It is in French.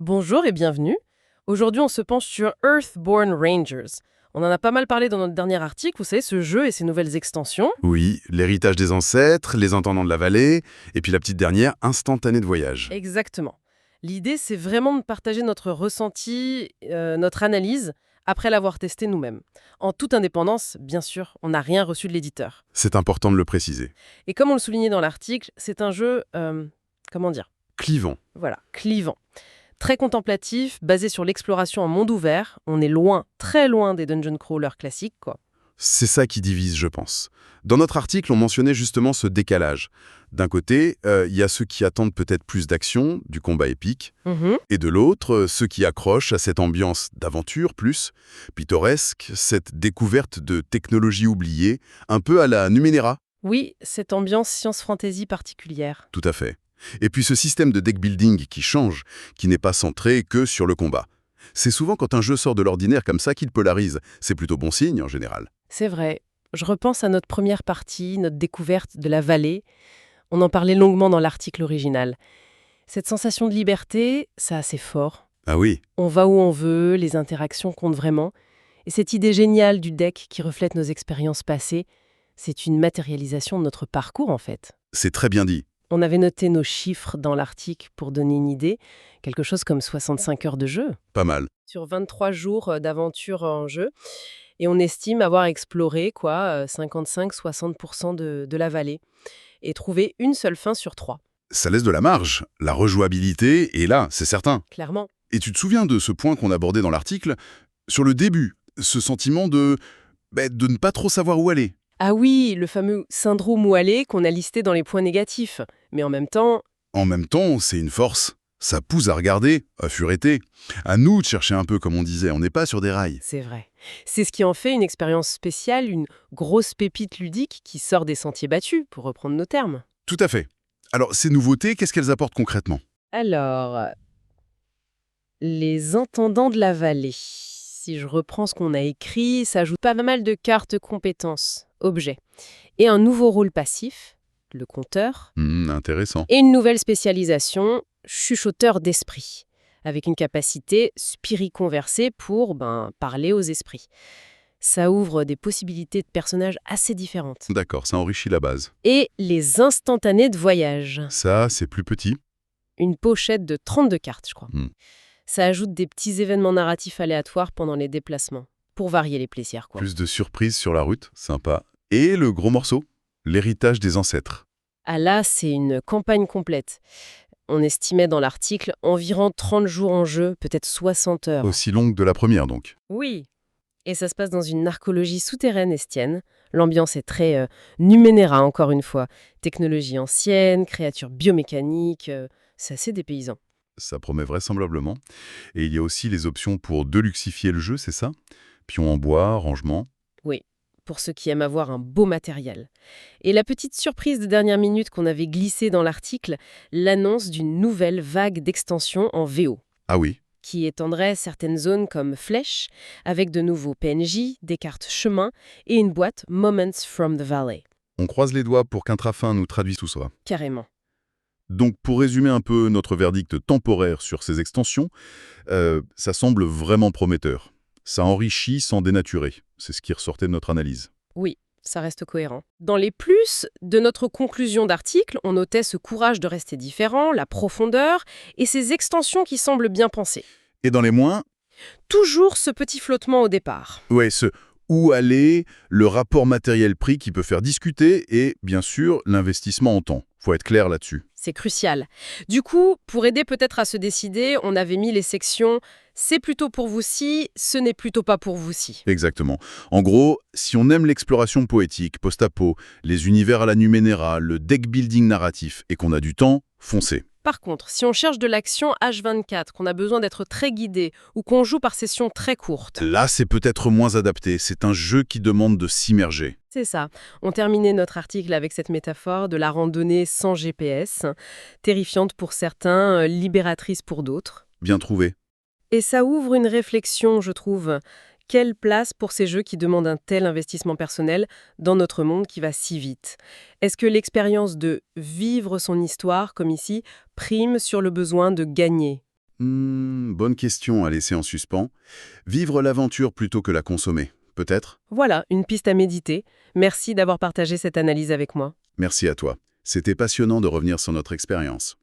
Bonjour et bienvenue. Aujourd'hui, on se penche sur Earthborn Rangers. On en a pas mal parlé dans notre dernier article, vous savez, ce jeu et ses nouvelles extensions. Oui, l'héritage des ancêtres, les entendants de la vallée, et puis la petite dernière, instantanée de voyage. Exactement. L'idée, c'est vraiment de partager notre ressenti, notre analyse, après l'avoir testé nous-mêmes. En toute indépendance, bien sûr, on n'a rien reçu de l'éditeur. C'est important de le préciser. Et comme on le soulignait dans l'article, c'est un jeu, comment dire, Clivant. voilà, clivant. Très contemplatif, basé sur l'exploration en monde ouvert. On est loin, très loin des dungeon crawlers classiques, quoi. C'est ça qui divise, je pense. Dans notre article, on mentionnait justement ce décalage. D'un côté, il y a ceux qui attendent peut-être plus d'action, du combat épique, Mhm. et de l'autre, ceux qui accrochent à cette ambiance d'aventure plus pittoresque, cette découverte de technologies oubliées, un peu à la Numenera. Oui, cette ambiance science-fantasy particulière. Tout à fait. Et puis ce système de deck building qui change, qui n'est pas centré que sur le combat. C'est souvent quand un jeu sort de l'ordinaire comme ça qu'il polarise. C'est plutôt bon signe en général. C'est vrai. Je repense à notre première partie, notre découverte de la vallée. On en parlait longuement dans l'article original. Cette sensation de liberté, c'est assez fort. Ah oui, On va où on veut, les interactions comptent vraiment. Et cette idée géniale du deck qui reflète nos expériences passées, c'est une matérialisation de notre parcours en fait. c'est très bien dit. On avait noté nos chiffres dans l'article pour donner une idée, quelque chose comme 65 heures de jeu. Pas mal. Sur 23 jours d'aventure en jeu. Et on estime avoir exploré 55-60% de la vallée et trouvé une seule fin sur 3, Ça laisse de la marge. La rejouabilité est là, c'est certain. clairement. Et tu te souviens de ce point qu'on abordait dans l'article? Sur le début, ce sentiment de ne pas trop savoir où aller. Ah oui, le fameux syndrome Oualet qu'on a listé dans les points négatifs. Mais en même temps, En même temps, c'est une force. Ça pousse à regarder, à fureter. À nous de chercher un peu, comme on disait, on n'est pas sur des rails. c'est vrai. C'est ce qui en fait une expérience spéciale, une grosse pépite ludique qui sort des sentiers battus, pour reprendre nos termes. Tout à fait. Alors, ces nouveautés, qu'est-ce qu'elles apportent concrètement? Alors, les entendants de la vallée. Si je reprends ce qu'on a écrit, ça ajoute pas mal de cartes compétences, objets, et un nouveau rôle passif, le compteur, Intéressant. et une nouvelle spécialisation, chuchoteur d'esprit, avec une capacité spiriconversée pour parler aux esprits. Ça ouvre des possibilités de personnages assez différentes. D'accord, ça enrichit la base. Et les instantanés de voyage. Ça, c'est plus petit. Une pochette de 32 cartes, je crois. Hmm. Ça ajoute des petits événements narratifs aléatoires pendant les déplacements, pour varier les plaisirs, quoi. Plus de surprises sur la route, sympa. Et le gros morceau, l'héritage des ancêtres. Ah là, c'est une campagne complète. On estimait dans l'article environ 30 jours en jeu, peut-être 60 heures. Aussi longue de la première, donc. Oui. Et ça se passe dans une narcologie souterraine estienne. L'ambiance est très Numenera, encore une fois. Technologie ancienne, créatures biomécaniques, c'est assez dépaysant. Ça promet vraisemblablement. Et il y a aussi les options pour deluxifier le jeu, c'est ça? Pions en bois, rangement. Oui, pour ceux qui aiment avoir un beau matériel. Et la petite surprise de dernière minute qu'on avait glissée dans l'article, l'annonce d'une nouvelle vague d'extension en VO, Ah oui, qui étendrait certaines zones comme Flèche, avec de nouveaux PNJ, des cartes chemin et une boîte Moments from the Valley. on croise les doigts pour qu'Intrafin nous traduise tout ça. Carrément. Donc, pour résumer un peu notre verdict temporaire sur ces extensions, ça semble vraiment prometteur. Ça enrichit sans dénaturer. C'est ce qui ressortait de notre analyse. Oui, ça reste cohérent. Dans les plus de notre conclusion d'article, on notait ce courage de rester différent, la profondeur et ces extensions qui semblent bien pensées. Et dans les moins, Toujours ce petit flottement au départ. ouais, ce où aller, le rapport matériel-prix qui peut faire discuter et, bien sûr, l'investissement en temps. Faut être clair là-dessus. C'est crucial. Du coup, pour aider peut-être à se décider, on avait mis les sections « c'est plutôt pour vous si »,« ce n'est plutôt pas pour vous si Exactement. En gros, si on aime l'exploration poétique, post-apo, les univers à la Numenera, le deck building narratif et qu'on a du temps, foncez. ». Par contre, si on cherche de l'action H24, qu'on a besoin d'être très guidé ou qu'on joue par sessions très courtes, Là, c'est peut-être moins adapté. C'est un jeu qui demande de s'immerger. c'est ça. On terminait notre article avec cette métaphore de la randonnée sans GPS, terrifiante pour certains, libératrice pour d'autres. Bien trouvé. Et ça ouvre une réflexion, je trouve. Quelle place pour ces jeux qui demandent un tel investissement personnel dans notre monde qui va si vite? Est-ce que l'expérience de vivre son histoire, comme ici, prime sur le besoin de gagner? Bonne question à laisser en suspens. Vivre l'aventure plutôt que la consommer, peut-être? Voilà, une piste à méditer. Merci d'avoir partagé cette analyse avec moi. Merci à toi. C'était passionnant de revenir sur notre expérience.